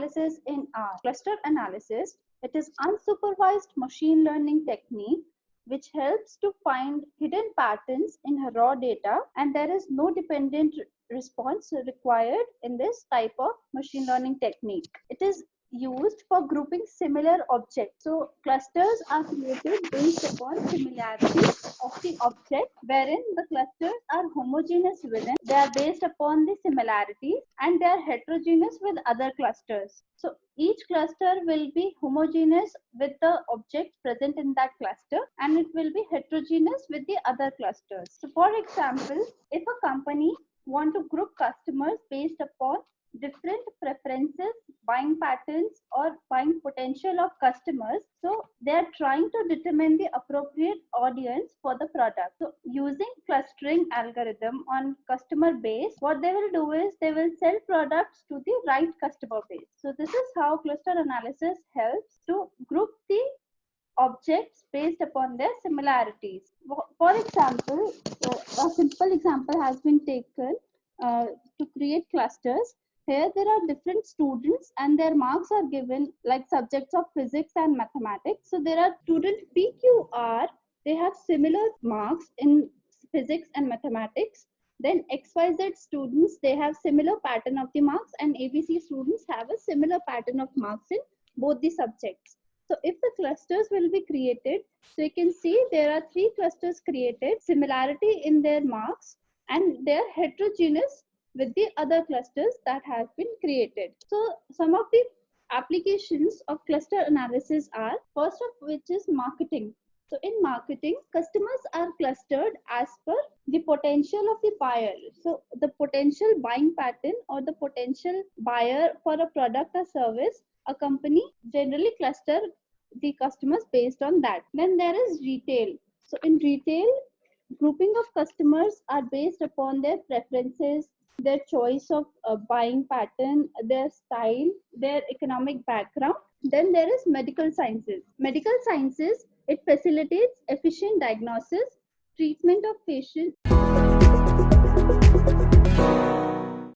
analysis in R. Cluster analysis, it is unsupervised machine learning technique which helps to find hidden patterns in raw data, and there is no dependent response required in this type of machine learning technique. It is used for grouping similar objects. So clusters are created based upon similarity of the object, wherein the clusters are homogeneous within. They are based upon the similarities and they are heterogeneous with other clusters. So each cluster will be homogeneous with the objects present in that cluster, and it will be heterogeneous with the other clusters. So for example, if a company want to group customers based upon different preferences, buying patterns, or buying potential of customers, so they are trying to determine the appropriate audience for the product. So using clustering algorithm on customer base, what they will do is they will sell products to the right customer base. So this is how cluster analysis helps to group the objects based upon their similarities. For example, a simple example has been taken to create clusters. Here there are different students and their marks are given like subjects of physics and mathematics. So there are student PQR, they have similar marks in physics and mathematics. Then XYZ students, they have similar pattern of the marks, and ABC students have a similar pattern of marks in both the subjects. So if the clusters will be created, so you can see there are 3 clusters created, similarity in their marks, and they are heterogeneous with the other clusters that have been created. So some of the applications of cluster analysis are, first of which is marketing. So in marketing, customers are clustered as per the potential of the buyer. So the potential buying pattern or the potential buyer for a product or service, a company generally cluster the customers based on that. Then there is retail. So in retail, grouping of customers are based upon their preferences, their choice of buying pattern, their style, their economic background. Then there is medical sciences. Medical sciences, it facilitates efficient diagnosis, treatment of patients.